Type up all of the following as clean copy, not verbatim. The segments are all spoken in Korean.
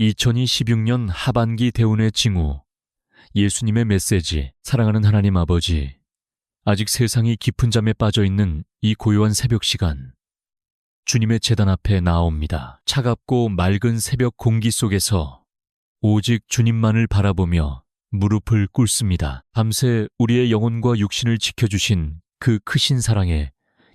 2026년 하반기 대운의 징후, 예수님의 메시지. 사랑하는 하나님 아버지, 아직 세상이 깊은 잠에 빠져있는 이 고요한 새벽 시간, 주님의 제단 앞에 나아옵니다. 차갑고 맑은 새벽 공기 속에서 오직 주님만을 바라보며 무릎을 꿇습니다. 밤새 우리의 영혼과 육신을 지켜주신 그 크신 사랑에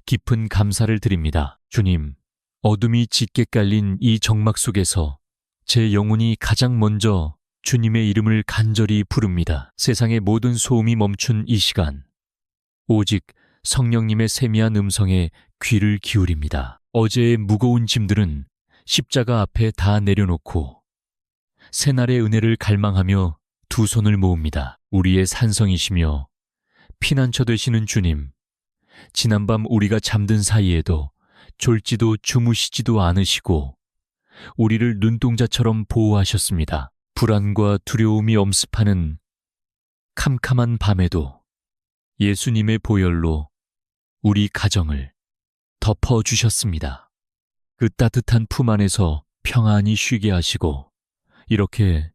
깊은 감사를 드립니다. 주님, 어둠이 짙게 깔린 이 정막 속에서 제 영혼이 가장 먼저 주님의 이름을 간절히 부릅니다. 세상의 모든 소음이 멈춘 이 시간, 오직 성령님의 세미한 음성에 귀를 기울입니다. 어제의 무거운 짐들은 십자가 앞에 다 내려놓고 새날의 은혜를 갈망하며 두 손을 모읍니다. 우리의 산성이시며 피난처 되시는 주님, 지난밤 우리가 잠든 사이에도 졸지도 주무시지도 않으시고 우리를 눈동자처럼 보호하셨습니다. 불안과 두려움이 엄습하는 캄캄한 밤에도 예수님의 보혈로 우리 가정을 덮어주셨습니다. 그 따뜻한 품 안에서 평안히 쉬게 하시고 이렇게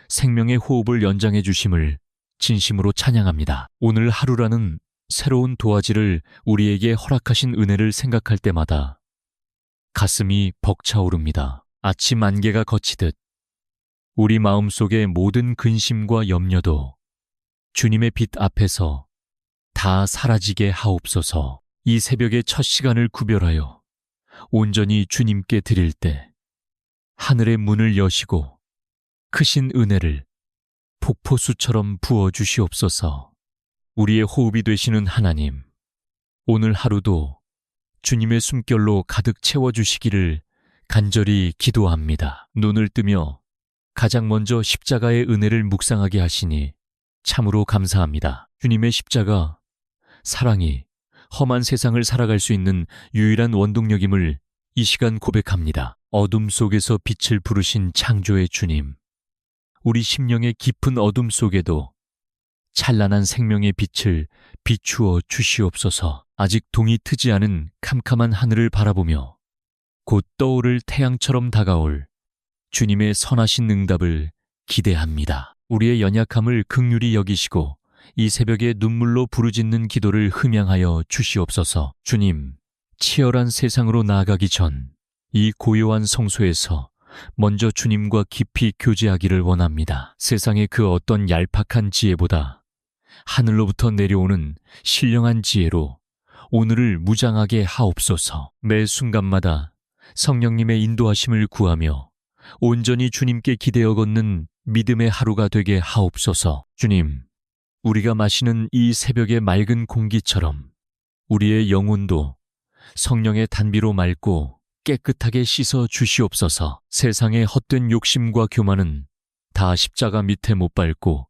생명의 호흡을 연장해 주심을 진심으로 찬양합니다. 오늘 하루라는 새로운 도화지를 우리에게 허락하신 은혜를 생각할 때마다 가슴이 벅차오릅니다. 아침 안개가 걷히듯 우리 마음속의 모든 근심과 염려도 주님의 빛 앞에서 다 사라지게 하옵소서. 이 새벽의 첫 시간을 구별하여 온전히 주님께 드릴 때 하늘의 문을 여시고 크신 은혜를 폭포수처럼 부어주시옵소서. 우리의 호흡이 되시는 하나님, 오늘 하루도 주님의 숨결로 가득 채워주시기를 간절히 기도합니다. 눈을 뜨며 가장 먼저 십자가의 은혜를 묵상하게 하시니 참으로 감사합니다. 주님의 십자가, 사랑이 험한 세상을 살아갈 수 있는 유일한 원동력임을 이 시간 고백합니다. 어둠 속에서 빛을 부르신 창조의 주님, 우리 심령의 깊은 어둠 속에도 찬란한 생명의 빛을 비추어 주시옵소서. 아직 동이 트지 않은 캄캄한 하늘을 바라보며 곧 떠오를 태양처럼 다가올 주님의 선하신 응답을 기대합니다. 우리의 연약함을 긍휼히 여기시고 이 새벽에 눈물로 부르짖는 기도를 흠양하여 주시옵소서. 주님, 치열한 세상으로 나아가기 전 이 고요한 성소에서 먼저 주님과 깊이 교제하기를 원합니다. 세상의 그 어떤 얄팍한 지혜보다 하늘로부터 내려오는 신령한 지혜로 오늘을 무장하게 하옵소서. 매 순간마다 성령님의 인도하심을 구하며 온전히 주님께 기대어 걷는 믿음의 하루가 되게 하옵소서. 주님, 우리가 마시는 이 새벽의 맑은 공기처럼 우리의 영혼도 성령의 단비로 맑고 깨끗하게 씻어 주시옵소서. 세상의 헛된 욕심과 교만은 다 십자가 밑에 못 밟고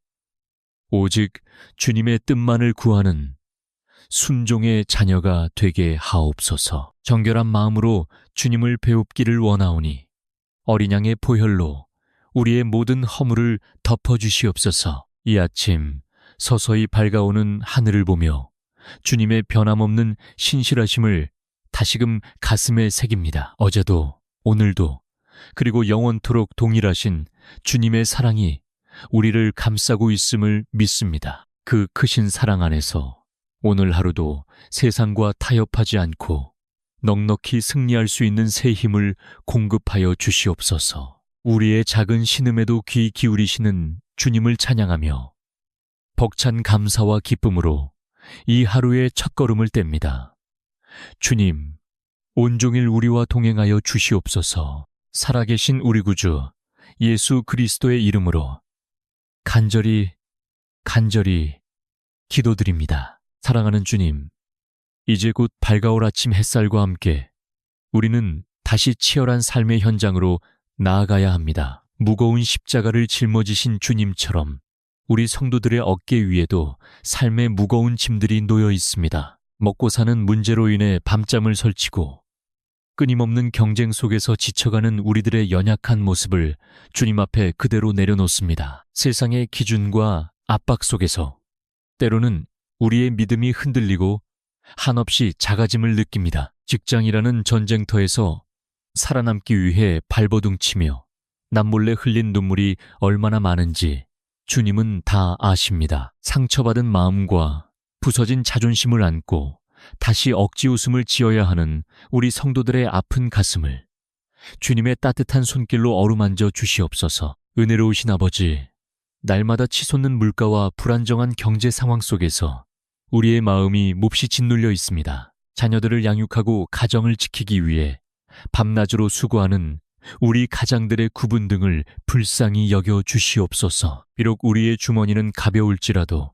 오직 주님의 뜻만을 구하는 순종의 자녀가 되게 하옵소서. 정결한 마음으로 주님을 배웁기를 원하오니 어린 양의 보혈로 우리의 모든 허물을 덮어주시옵소서. 이 아침 서서히 밝아오는 하늘을 보며 주님의 변함없는 신실하심을 다시금 가슴에 새깁니다. 어제도 오늘도 그리고 영원토록 동일하신 주님의 사랑이 우리를 감싸고 있음을 믿습니다. 그 크신 사랑 안에서 오늘 하루도 세상과 타협하지 않고 넉넉히 승리할 수 있는 새 힘을 공급하여 주시옵소서. 우리의 작은 신음에도 귀 기울이시는 주님을 찬양하며 벅찬 감사와 기쁨으로 이 하루의 첫걸음을 뗍니다. 주님, 온종일 우리와 동행하여 주시옵소서. 살아계신 우리 구주 예수 그리스도의 이름으로 간절히 기도드립니다. 사랑하는 주님, 이제 곧 밝아올 아침 햇살과 함께 우리는 다시 치열한 삶의 현장으로 나아가야 합니다. 무거운 십자가를 짊어지신 주님처럼 우리 성도들의 어깨 위에도 삶의 무거운 짐들이 놓여 있습니다. 먹고 사는 문제로 인해 밤잠을 설치고 끊임없는 경쟁 속에서 지쳐가는 우리들의 연약한 모습을 주님 앞에 그대로 내려놓습니다. 세상의 기준과 압박 속에서 때로는 우리의 믿음이 흔들리고 한없이 작아짐을 느낍니다. 직장이라는 전쟁터에서 살아남기 위해 발버둥치며 남몰래 흘린 눈물이 얼마나 많은지 주님은 다 아십니다. 상처받은 마음과 부서진 자존심을 안고 다시 억지 웃음을 지어야 하는 우리 성도들의 아픈 가슴을 주님의 따뜻한 손길로 어루만져 주시옵소서. 은혜로우신 아버지, 날마다 치솟는 물가와 불안정한 경제 상황 속에서 우리의 마음이 몹시 짓눌려 있습니다. 자녀들을 양육하고 가정을 지키기 위해 밤낮으로 수고하는 우리 가장들의 구분 등을 불쌍히 여겨 주시옵소서. 비록 우리의 주머니는 가벼울지라도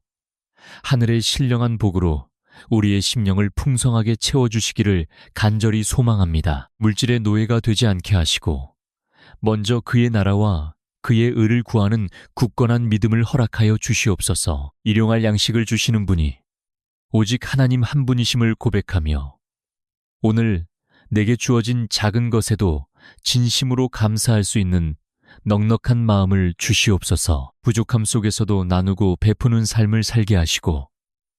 하늘의 신령한 복으로 우리의 심령을 풍성하게 채워주시기를 간절히 소망합니다. 물질의 노예가 되지 않게 하시고 먼저 그의 나라와 그의 의를 구하는 굳건한 믿음을 허락하여 주시옵소서. 일용할 양식을 주시는 분이 오직 하나님 한 분이심을 고백하며 오늘 내게 주어진 작은 것에도 진심으로 감사할 수 있는 넉넉한 마음을 주시옵소서. 부족함 속에서도 나누고 베푸는 삶을 살게 하시고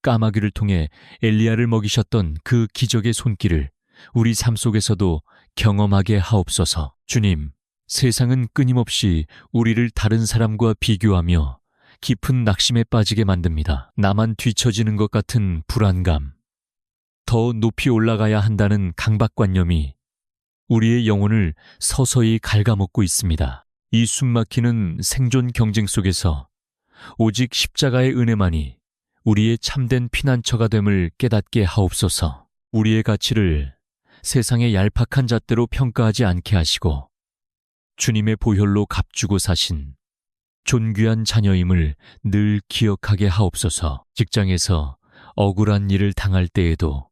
까마귀를 통해 엘리야를 먹이셨던 그 기적의 손길을 우리 삶 속에서도 경험하게 하옵소서. 주님, 세상은 끊임없이 우리를 다른 사람과 비교하며 깊은 낙심에 빠지게 만듭니다. 나만 뒤처지는 것 같은 불안감, 더 높이 올라가야 한다는 강박관념이 우리의 영혼을 서서히 갉아먹고 있습니다. 이 숨막히는 생존 경쟁 속에서 오직 십자가의 은혜만이 우리의 참된 피난처가 됨을 깨닫게 하옵소서. 우리의 가치를 세상의 얄팍한 잣대로 평가하지 않게 하시고 주님의 보혈로 값주고 사신 존귀한 자녀임을 늘 기억하게 하옵소서. 직장에서 억울한 일을 당할 때에도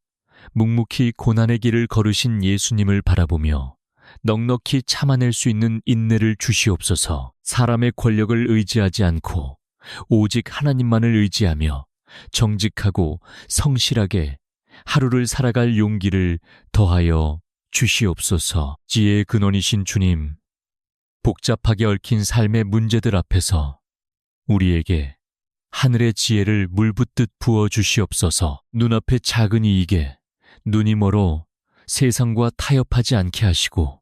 묵묵히 고난의 길을 걸으신 예수님을 바라보며 넉넉히 참아낼 수 있는 인내를 주시옵소서. 사람의 권력을 의지하지 않고 오직 하나님만을 의지하며 정직하고 성실하게 하루를 살아갈 용기를 더하여 주시옵소서. 지혜의 근원이신 주님, 복잡하게 얽힌 삶의 문제들 앞에서 우리에게 하늘의 지혜를 물붓듯 부어주시옵소서. 눈앞의 작은 이익에 눈이 멀어 세상과 타협하지 않게 하시고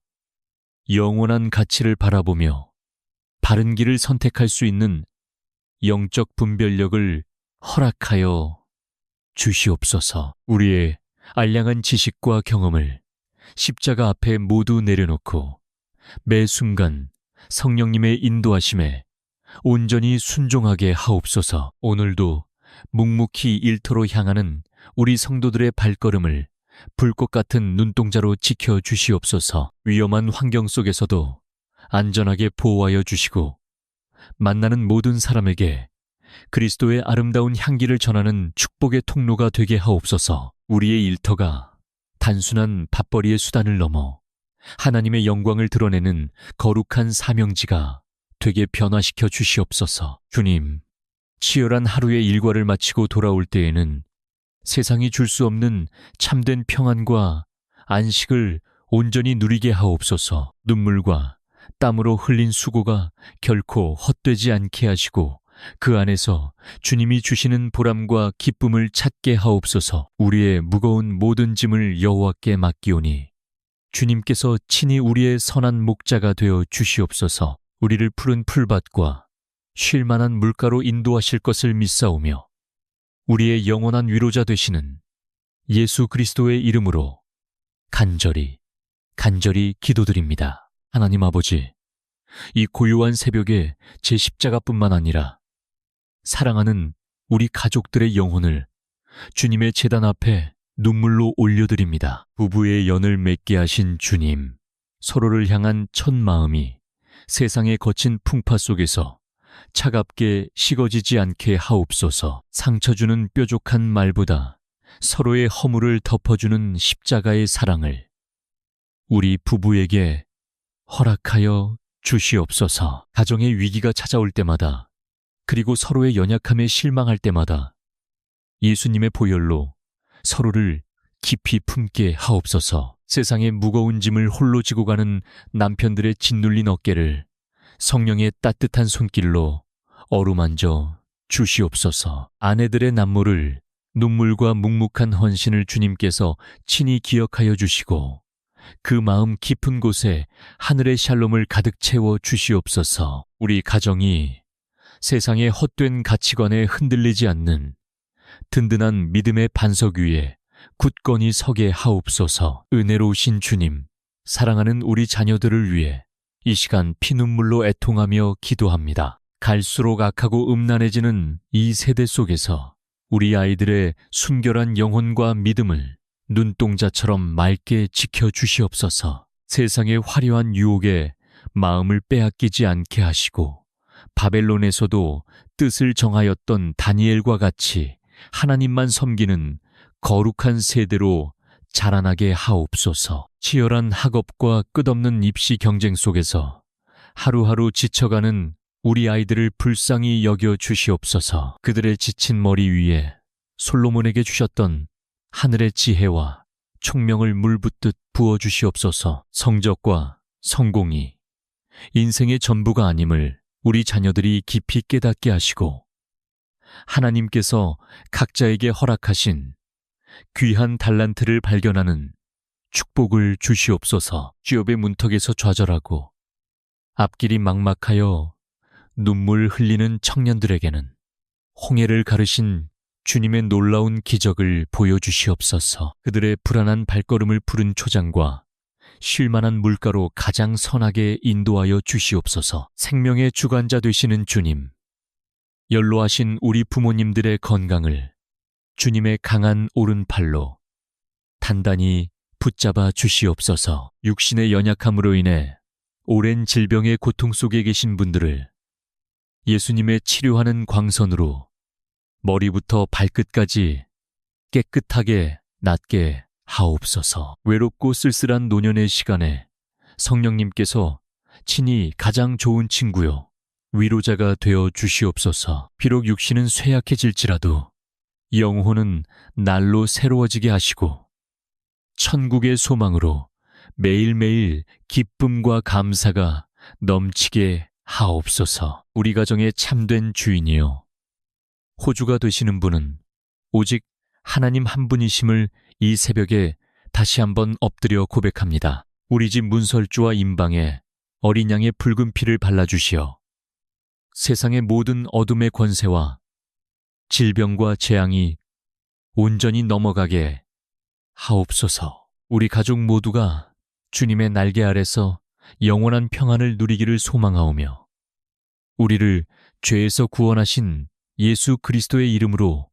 영원한 가치를 바라보며 바른 길을 선택할 수 있는 영적 분별력을 허락하여 주시옵소서. 우리의 알량한 지식과 경험을 십자가 앞에 모두 내려놓고 매 순간 성령님의 인도하심에 온전히 순종하게 하옵소서. 오늘도 묵묵히 일터로 향하는 우리 성도들의 발걸음을 불꽃 같은 눈동자로 지켜주시옵소서. 위험한 환경 속에서도 안전하게 보호하여 주시고 만나는 모든 사람에게 그리스도의 아름다운 향기를 전하는 축복의 통로가 되게 하옵소서. 우리의 일터가 단순한 밥벌이의 수단을 넘어 하나님의 영광을 드러내는 거룩한 사명지가 되게 변화시켜 주시옵소서. 주님, 치열한 하루의 일과를 마치고 돌아올 때에는 세상이 줄 수 없는 참된 평안과 안식을 온전히 누리게 하옵소서. 눈물과 땀으로 흘린 수고가 결코 헛되지 않게 하시고 그 안에서 주님이 주시는 보람과 기쁨을 찾게 하옵소서. 우리의 무거운 모든 짐을 여호와께 맡기오니 주님께서 친히 우리의 선한 목자가 되어 주시옵소서. 우리를 푸른 풀밭과 쉴 만한 물가로 인도하실 것을 믿사오며 우리의 영원한 위로자 되시는 예수 그리스도의 이름으로 간절히 기도드립니다. 하나님 아버지, 이 고요한 새벽에 제 십자가뿐만 아니라 사랑하는 우리 가족들의 영혼을 주님의 제단 앞에 눈물로 올려드립니다. 부부의 연을 맺게 하신 주님, 서로를 향한 첫 마음이 세상의 거친 풍파 속에서 차갑게 식어지지 않게 하옵소서. 상처 주는 뾰족한 말보다 서로의 허물을 덮어주는 십자가의 사랑을 우리 부부에게 허락하여 주시옵소서. 가정의 위기가 찾아올 때마다 그리고 서로의 연약함에 실망할 때마다 예수님의 보혈로 서로를 깊이 품게 하옵소서. 세상의 무거운 짐을 홀로 지고 가는 남편들의 짓눌린 어깨를 성령의 따뜻한 손길로 어루만져 주시옵소서. 아내들의 남모를 눈물과 묵묵한 헌신을 주님께서 친히 기억하여 주시고 그 마음 깊은 곳에 하늘의 샬롬을 가득 채워 주시옵소서. 우리 가정이 세상의 헛된 가치관에 흔들리지 않는 든든한 믿음의 반석 위에 굳건히 서게 하옵소서. 은혜로우신 주님, 사랑하는 우리 자녀들을 위해 이 시간 피눈물로 애통하며 기도합니다. 갈수록 악하고 음란해지는 이 세대 속에서 우리 아이들의 순결한 영혼과 믿음을 눈동자처럼 맑게 지켜주시옵소서. 세상의 화려한 유혹에 마음을 빼앗기지 않게 하시고 바벨론에서도 뜻을 정하였던 다니엘과 같이 하나님만 섬기는 거룩한 세대로 자라나게 하옵소서. 치열한 학업과 끝없는 입시 경쟁 속에서 하루하루 지쳐가는 우리 아이들을 불쌍히 여겨 주시옵소서. 그들의 지친 머리 위에 솔로몬에게 주셨던 하늘의 지혜와 총명을 물붓듯 부어주시옵소서. 성적과 성공이 인생의 전부가 아님을 우리 자녀들이 깊이 깨닫게 하시고 하나님께서 각자에게 허락하신 귀한 달란트를 발견하는 축복을 주시옵소서. 취업의 문턱에서 좌절하고 앞길이 막막하여 눈물 흘리는 청년들에게는 홍해를 가르신 주님의 놀라운 기적을 보여주시옵소서. 그들의 불안한 발걸음을 푸른 초장과 쉴만한 물가로 가장 선하게 인도하여 주시옵소서. 생명의 주관자 되시는 주님, 연로하신 우리 부모님들의 건강을 주님의 강한 오른팔로 단단히 붙잡아 주시옵소서. 육신의 연약함으로 인해 오랜 질병의 고통 속에 계신 분들을 예수님의 치료하는 광선으로 머리부터 발끝까지 깨끗하게 낫게 하옵소서. 외롭고 쓸쓸한 노년의 시간에 성령님께서 친히 가장 좋은 친구요 위로자가 되어 주시옵소서. 비록 육신은 쇠약해질지라도 영혼은 날로 새로워지게 하시고 천국의 소망으로 매일매일 기쁨과 감사가 넘치게 하옵소서. 우리 가정의 참된 주인이요 호주가 되시는 분은 오직 하나님 한 분이심을 이 새벽에 다시 한번 엎드려 고백합니다. 우리 집 문설주와 임방에 어린 양의 붉은 피를 발라주시어 세상의 모든 어둠의 권세와 질병과 재앙이 온전히 넘어가게 하옵소서. 우리 가족 모두가 주님의 날개 아래서 영원한 평안을 누리기를 소망하오며 우리를 죄에서 구원하신 예수 그리스도의 이름으로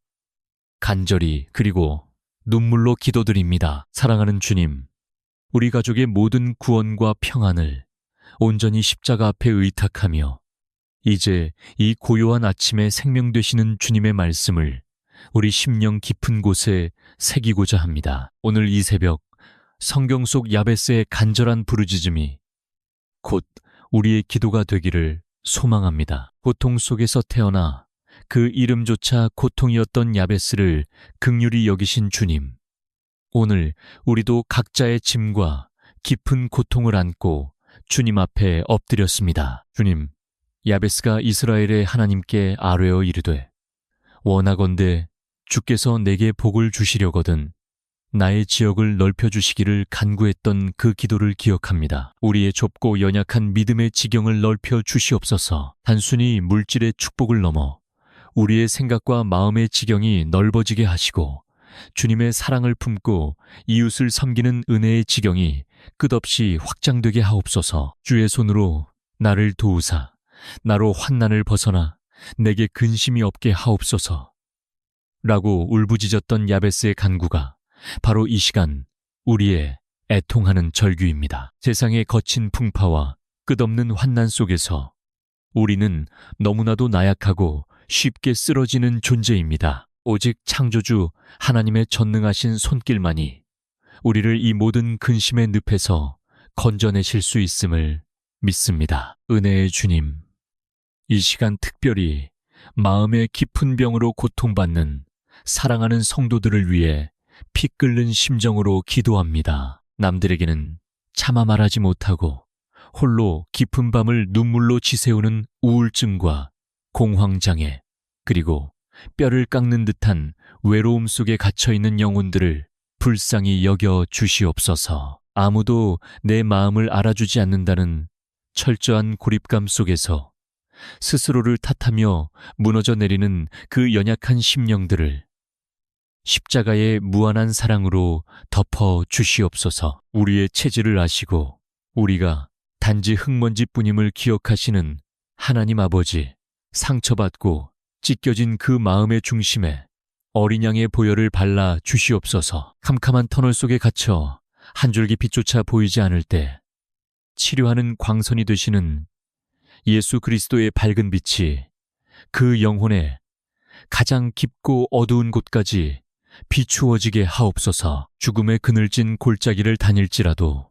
간절히 그리고 눈물로 기도드립니다. 사랑하는 주님, 우리 가족의 모든 구원과 평안을 온전히 십자가 앞에 의탁하며 이제 이 고요한 아침에 생명 되시는 주님의 말씀을 우리 심령 깊은 곳에 새기고자 합니다. 오늘 이 새벽 성경 속 야베스의 간절한 부르짖음이 곧 우리의 기도가 되기를 소망합니다. 고통 속에서 태어나 그 이름조차 고통이었던 야베스를 긍휼히 여기신 주님, 오늘 우리도 각자의 짐과 깊은 고통을 안고 주님 앞에 엎드렸습니다. 주님, 야베스가 이스라엘의 하나님께 아뢰어 이르되 원하건대 주께서 내게 복을 주시려거든 나의 지역을 넓혀주시기를 간구했던 그 기도를 기억합니다. 우리의 좁고 연약한 믿음의 지경을 넓혀 주시옵소서. 단순히 물질의 축복을 넘어 우리의 생각과 마음의 지경이 넓어지게 하시고 주님의 사랑을 품고 이웃을 섬기는 은혜의 지경이 끝없이 확장되게 하옵소서. 주의 손으로 나를 도우사 나로 환난을 벗어나 내게 근심이 없게 하옵소서. 라고 울부짖었던 야베스의 간구가 바로 이 시간 우리의 애통하는 절규입니다. 세상의 거친 풍파와 끝없는 환난 속에서 우리는 너무나도 나약하고 쉽게 쓰러지는 존재입니다. 오직 창조주 하나님의 전능하신 손길만이 우리를 이 모든 근심의 늪에서 건져내실 수 있음을 믿습니다. 은혜의 주님, 이 시간 특별히 마음의 깊은 병으로 고통받는 사랑하는 성도들을 위해 피 끓는 심정으로 기도합니다. 남들에게는 차마 말하지 못하고 홀로 깊은 밤을 눈물로 지새우는 우울증과 공황장애, 그리고 뼈를 깎는 듯한 외로움 속에 갇혀있는 영혼들을 불쌍히 여겨 주시옵소서. 아무도 내 마음을 알아주지 않는다는 철저한 고립감 속에서 스스로를 탓하며 무너져 내리는 그 연약한 심령들을 십자가의 무한한 사랑으로 덮어 주시옵소서. 우리의 체질을 아시고 우리가 단지 흙먼지뿐임을 기억하시는 하나님 아버지, 상처받고 찢겨진 그 마음의 중심에 어린 양의 보혈을 발라 주시옵소서. 캄캄한 터널 속에 갇혀 한 줄기 빛조차 보이지 않을 때 치료하는 광선이 되시는 예수 그리스도의 밝은 빛이 그 영혼의 가장 깊고 어두운 곳까지 비추어지게 하옵소서. 죽음의 그늘진 골짜기를 다닐지라도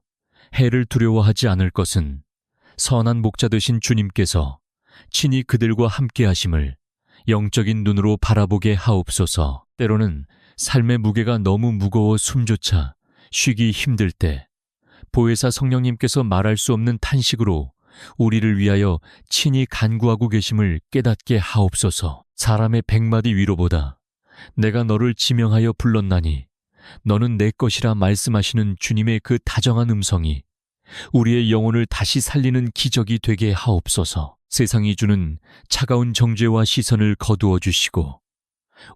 해를 두려워하지 않을 것은 선한 목자 되신 주님께서 친히 그들과 함께 하심을 영적인 눈으로 바라보게 하옵소서. 때로는 삶의 무게가 너무 무거워 숨조차 쉬기 힘들 때 보혜사 성령님께서 말할 수 없는 탄식으로 우리를 위하여 친히 간구하고 계심을 깨닫게 하옵소서. 사람의 100마디 위로보다 내가 너를 지명하여 불렀나니 너는 내 것이라 말씀하시는 주님의 그 다정한 음성이 우리의 영혼을 다시 살리는 기적이 되게 하옵소서. 세상이 주는 차가운 정죄와 시선을 거두어 주시고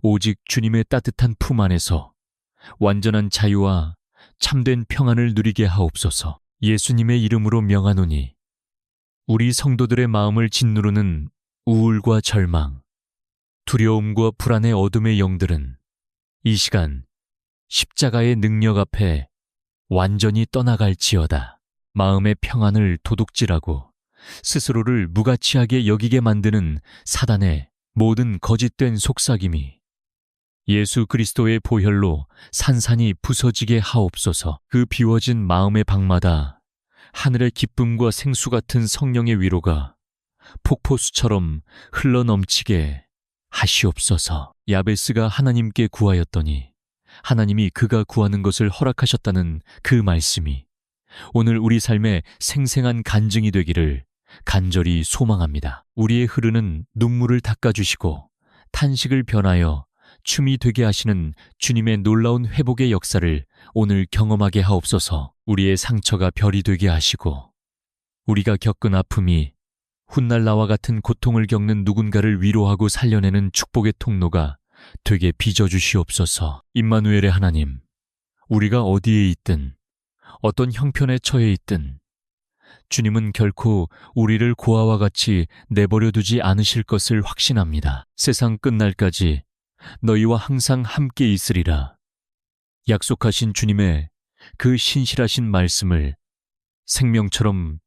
오직 주님의 따뜻한 품 안에서 완전한 자유와 참된 평안을 누리게 하옵소서. 예수님의 이름으로 명하노니 우리 성도들의 마음을 짓누르는 우울과 절망, 두려움과 불안의 어둠의 영들은 이 시간 십자가의 능력 앞에 완전히 떠나갈지어다. 마음의 평안을 도둑질하고 스스로를 무가치하게 여기게 만드는 사단의 모든 거짓된 속삭임이 예수 그리스도의 보혈로 산산이 부서지게 하옵소서. 그 비워진 마음의 방마다 하늘의 기쁨과 생수 같은 성령의 위로가 폭포수처럼 흘러넘치게 하시옵소서. 야베스가 하나님께 구하였더니 하나님이 그가 구하는 것을 허락하셨다는 그 말씀이 오늘 우리 삶의 생생한 간증이 되기를 간절히 소망합니다. 우리의 흐르는 눈물을 닦아주시고 탄식을 변하여 춤이 되게 하시는 주님의 놀라운 회복의 역사를 오늘 경험하게 하옵소서. 우리의 상처가 별이 되게 하시고 우리가 겪은 아픔이 훗날 나와 같은 고통을 겪는 누군가를 위로하고 살려내는 축복의 통로가 되게 빚어주시옵소서. 임마누엘의 하나님, 우리가 어디에 있든 어떤 형편에 처해 있든 주님은 결코 우리를 고아와 같이 내버려 두지 않으실 것을 확신합니다. 세상 끝날까지 너희와 항상 함께 있으리라. 약속하신 주님의 그 신실하신 말씀을 생명처럼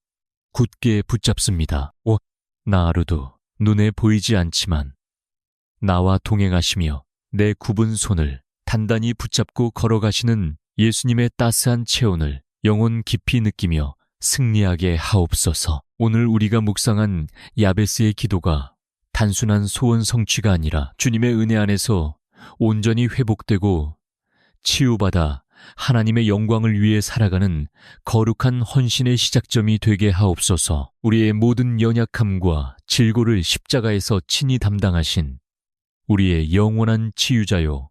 굳게 붙잡습니다. 나아르도 눈에 보이지 않지만 나와 동행하시며 내 굽은 손을 단단히 붙잡고 걸어가시는 예수님의 따스한 체온을 영혼 깊이 느끼며 승리하게 하옵소서. 오늘 우리가 묵상한 야베스의 기도가 단순한 소원 성취가 아니라 주님의 은혜 안에서 온전히 회복되고 치유받아 하나님의 영광을 위해 살아가는 거룩한 헌신의 시작점이 되게 하옵소서. 우리의 모든 연약함과 질고를 십자가에서 친히 담당하신 우리의 영원한 치유자요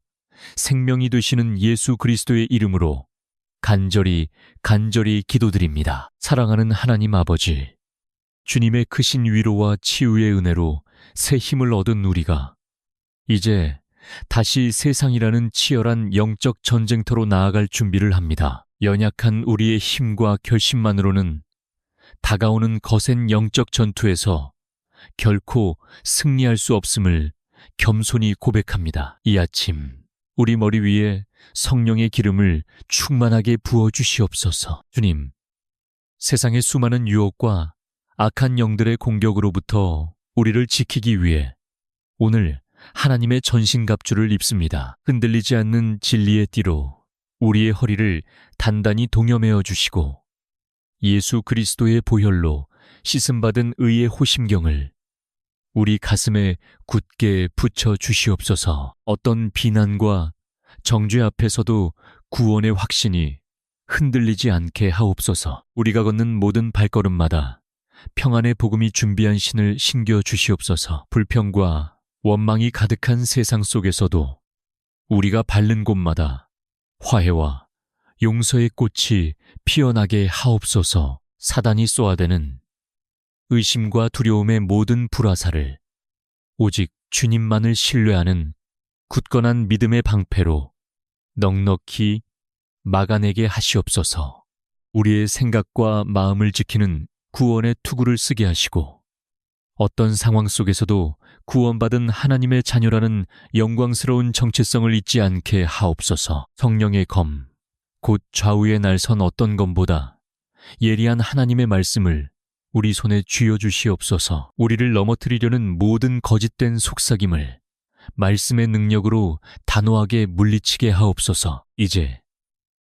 생명이 되시는 예수 그리스도의 이름으로 간절히 기도드립니다. 사랑하는 하나님 아버지, 주님의 크신 위로와 치유의 은혜로 새 힘을 얻은 우리가 이제 다시 세상이라는 치열한 영적 전쟁터로 나아갈 준비를 합니다. 연약한 우리의 힘과 결심만으로는 다가오는 거센 영적 전투에서 결코 승리할 수 없음을 겸손히 고백합니다. 이 아침 우리 머리 위에 성령의 기름을 충만하게 부어주시옵소서. 주님, 세상의 수많은 유혹과 악한 영들의 공격으로부터 우리를 지키기 위해 오늘 하나님의 전신갑주를 입습니다. 흔들리지 않는 진리의 띠로 우리의 허리를 단단히 동여매어 주시고 예수 그리스도의 보혈로 씻음받은 의의 호심경을 우리 가슴에 굳게 붙여 주시옵소서. 어떤 비난과 정죄 앞에서도 구원의 확신이 흔들리지 않게 하옵소서. 우리가 걷는 모든 발걸음마다 평안의 복음이 준비한 신을 신겨 주시옵소서. 불평과 원망이 가득한 세상 속에서도 우리가 밟는 곳마다 화해와 용서의 꽃이 피어나게 하옵소서. 사단이 쏘아대는 의심과 두려움의 모든 불화살을 오직 주님만을 신뢰하는 굳건한 믿음의 방패로 넉넉히 막아내게 하시옵소서. 우리의 생각과 마음을 지키는 구원의 투구를 쓰게 하시고 어떤 상황 속에서도 구원받은 하나님의 자녀라는 영광스러운 정체성을 잊지 않게 하옵소서. 성령의 검, 곧 좌우에 날선 어떤 검보다 예리한 하나님의 말씀을 우리 손에 쥐어주시옵소서. 우리를 넘어뜨리려는 모든 거짓된 속삭임을 말씀의 능력으로 단호하게 물리치게 하옵소서. 이제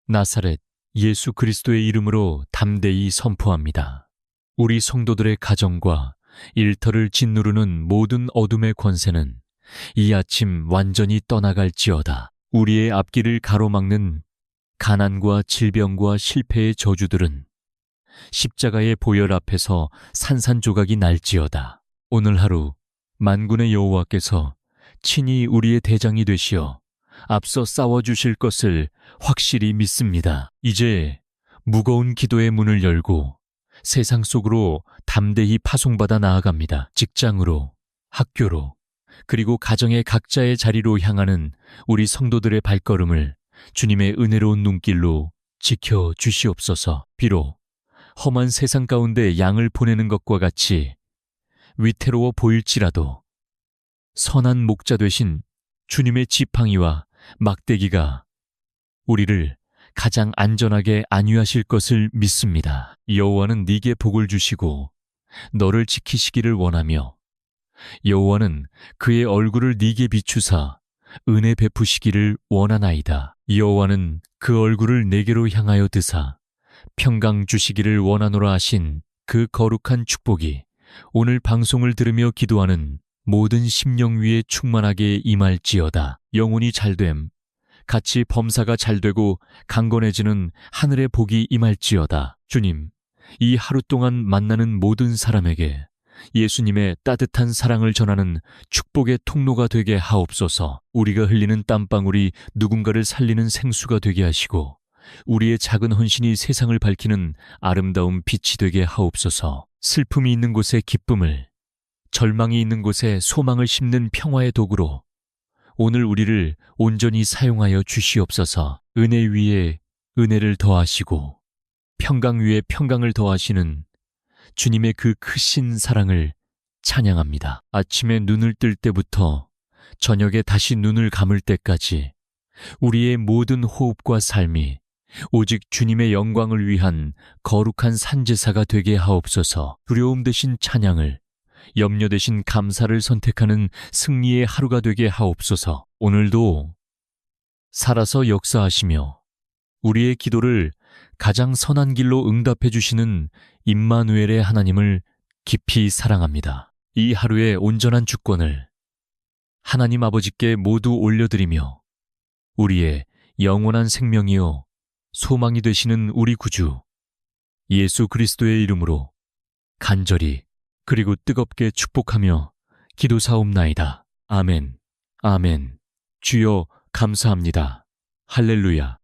나사렛 예수 그리스도의 이름으로 담대히 선포합니다. 우리 성도들의 가정과 일터를 짓누르는 모든 어둠의 권세는 이 아침 완전히 떠나갈지어다. 우리의 앞길을 가로막는 가난과 질병과 실패의 저주들은 십자가의 보혈 앞에서 산산조각이 날지어다. 오늘 하루 만군의 여호와께서 친히 우리의 대장이 되시어 앞서 싸워주실 것을 확실히 믿습니다. 이제 무거운 기도의 문을 열고 세상 속으로 담대히 파송받아 나아갑니다. 직장으로, 학교로, 그리고 가정의 각자의 자리로 향하는 우리 성도들의 발걸음을 주님의 은혜로운 눈길로 지켜주시옵소서. 비록 험한 세상 가운데 양을 보내는 것과 같이 위태로워 보일지라도 선한 목자 되신 주님의 지팡이와 막대기가 우리를 가장 안전하게 안위하실 것을 믿습니다. 여호와는 네게 복을 주시고 너를 지키시기를 원하며 여호와는 그의 얼굴을 네게 비추사 은혜 베푸시기를 원하나이다. 여호와는 그 얼굴을 내게로 향하여 드사 평강 주시기를 원하노라 하신 그 거룩한 축복이 오늘 방송을 들으며 기도하는 모든 심령 위에 충만하게 임할지어다. 영혼이 잘됨, 같이 범사가 잘되고 강건해지는 하늘의 복이 임할지어다. 주님, 이 하루 동안 만나는 모든 사람에게 예수님의 따뜻한 사랑을 전하는 축복의 통로가 되게 하옵소서. 우리가 흘리는 땀방울이 누군가를 살리는 생수가 되게 하시고 우리의 작은 헌신이 세상을 밝히는 아름다운 빛이 되게 하옵소서. 슬픔이 있는 곳에 기쁨을, 절망이 있는 곳에 소망을 심는 평화의 도구로 오늘 우리를 온전히 사용하여 주시옵소서. 은혜 위에 은혜를 더하시고 평강 위에 평강을 더하시는 주님의 그 크신 사랑을 찬양합니다. 아침에 눈을 뜰 때부터 저녁에 다시 눈을 감을 때까지 우리의 모든 호흡과 삶이 오직 주님의 영광을 위한 거룩한 산제사가 되게 하옵소서. 두려움 대신 찬양을, 염려 대신 감사를 선택하는 승리의 하루가 되게 하옵소서. 오늘도 살아서 역사하시며 우리의 기도를 가장 선한 길로 응답해 주시는 임마누엘의 하나님을 깊이 사랑합니다. 이 하루의 온전한 주권을 하나님 아버지께 모두 올려드리며 우리의 영원한 생명이요 소망이 되시는 우리 구주 예수 그리스도의 이름으로 간절히 그리고 뜨겁게 축복하며 기도사옵나이다. 아멘. 아멘. 주여 감사합니다. 할렐루야.